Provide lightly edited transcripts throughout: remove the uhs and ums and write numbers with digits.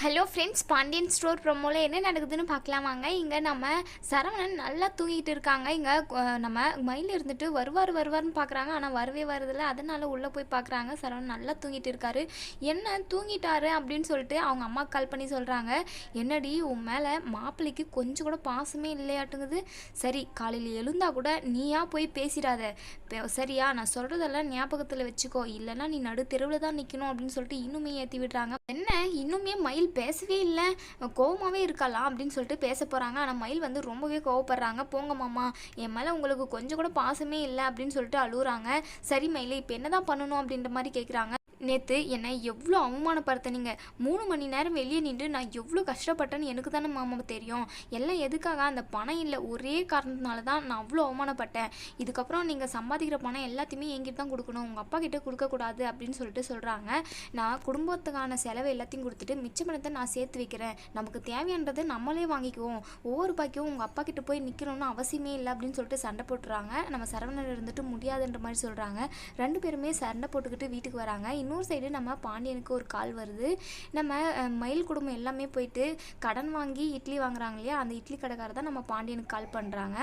Hello friends, Pandian store ப்ரோமோவில் என்ன நடக்குதுன்னு பார்க்கலாமாங்க. இங்கே நம்ம சரவணன் நல்லா தூங்கிட்டு இருக்காங்க. இங்கே நம்ம மயில் இருந்துட்டு வருவார்னு பார்க்குறாங்க. ஆனால் வரவே வரதில்ல. அதனால் உள்ளே போய் பார்க்குறாங்க. சரவணன் நல்லா தூங்கிட்டு இருக்காரு. என்ன தூங்கிட்டாரு அப்படின்னு சொல்லிட்டு அவங்க அம்மா கால் பண்ணி சொல்கிறாங்க. என்னடி உன் மேலே மாப்பிள்ளைக்கு கொஞ்சம் கூட பாசமே இல்லையாட்டுங்குது. சரி, காலையில் எழுந்தா கூட நீயா போய் பேசிடாத சரியா, நான் சொல்கிறதெல்லாம் ஞாபகத்தில் வச்சுக்கோ, இல்லைன்னா நீ நடு தெருவில் தான் நிற்கணும் அப்படின்னு சொல்லிட்டு இன்னுமே ஏற்றி விடுறாங்க. என்ன இன்னுமே மயில் பேசவே இல்லை, கோவமாகவே இருக்கலாம் அப்படின்னு சொல்லிட்டு பேச போகிறாங்க. ஆனால் மயில் வந்து ரொம்பவே கோவப்படுறாங்க. போங்க மாமா, என் மேலே உங்களுக்கு கொஞ்சம் கூட பாசமே இல்லை அப்படின்னு சொல்லிட்டு அழுகுறாங்க. சரி மயில், இப்போ என்ன தான் பண்ணணும் அப்படின்ற மாதிரி கேட்குறாங்க. நேற்று என்னை எவ்வளோ அவமானப்படுத்தினீங்க, 3 மணி நேரம் வெளியே நின்று நான் எவ்வளோ கஷ்டப்பட்டேன்னு எனக்கு தானே மாமா தெரியும். எல்லாம் எதுக்காக, அந்த பணம் இல்லை ஒரே காரணத்தினால தான் நான் அவ்வளோ அவமானப்பட்டேன். இதுக்கப்புறம் நீங்கள் சம்பாதிக்கிற பணம் எல்லாத்தையுமே என்கிட்ட தான் கொடுக்கணும், உங்கள் அப்பா கிட்டே கொடுக்கக்கூடாது அப்படின்னு சொல்லிட்டு சொல்கிறாங்க. நான் குடும்பத்துக்கான செலவு எல்லாத்தையும் கொடுத்துட்டு மிச்ச பணத்தை நான் சேர்த்து வைக்கிறேன், நமக்கு தேவையானது நம்மளே வாங்கிக்குவோம், ஒவ்வொரு பாக்கியும் உங்கள் அப்பா கிட்ட போய் நிற்கணும்னு அவசியமே இல்லை அப்படின்னு சொல்லிட்டு சண்டை போட்டுறாங்க. நம்ம சரவணன் இருந்துட்டு முடியாதுன்ற மாதிரி சொல்கிறாங்க. 2 பேருமே சண்டை போட்டுக்கிட்டு வீட்டுக்கு வராங்க. இன்னொரு சைடு நம்ம பாண்டியனுக்கு ஒரு கால் வருது. நம்ம மயில் குடும்பம் எல்லாமே போயிட்டு கடன் வாங்கி இட்லி வாங்குறாங்க இல்லையா, அந்த இட்லி கடைக்காரர் தான் நம்ம பாண்டியனுக்கு கால் பண்ணுறாங்க.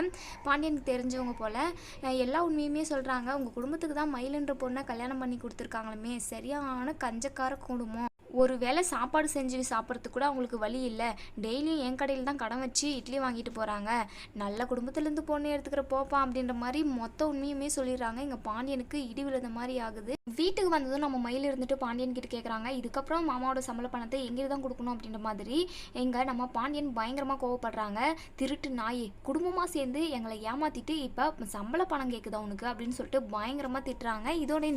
பாண்டியனுக்கு தெரிஞ்சவங்க போல் எல்லா உண்மையுமே சொல்கிறாங்க. உங்கள் குடும்பத்துக்கு தான் மயிலுன்ற பொண்ணை கல்யாணம் பண்ணி கொடுத்துருக்காங்களுமே, சரியான கஞ்சக்கார குடும்பம், ஒரு வேளை சாப்பாடு செஞ்சு சாப்பிட்றதுக்கு கூட அவங்களுக்கு வழி இல்லை, டெய்லியும் என் கடையில் தான் கடன் வச்சு இட்லி வாங்கிட்டு போகிறாங்க, நல்ல குடும்பத்துலேருந்து பொண்ணு எடுத்துக்கிற போப்பா அப்படின்ற மாதிரி மொத்த உண்மையுமே சொல்லிடுறாங்க. இங்கே பாண்டியனுக்கு இடி விழுந்த மாதிரி ஆகுது. வீட்டுக்கு வந்ததும் நம்ம மயில் இருந்துட்டு பாண்டியன் கிட்ட கேட்குறாங்க, இதுக்கப்புறம் மாமாவோட சம்பள பணத்தை எங்கே தான் கொடுக்கணும் அப்படின்ற மாதிரி. எங்கே நம்ம பாண்டியன் பயங்கரமாக கோவப்படுறாங்க. திருட்டு நாயே, குடும்பமாக சேர்ந்து எங்களை ஏமாற்றிட்டு இப்போ சம்பள பணம் கேட்குதா உனக்கு அப்படின்னு சொல்லிட்டு பயங்கரமாக திட்டுறாங்க. இதோட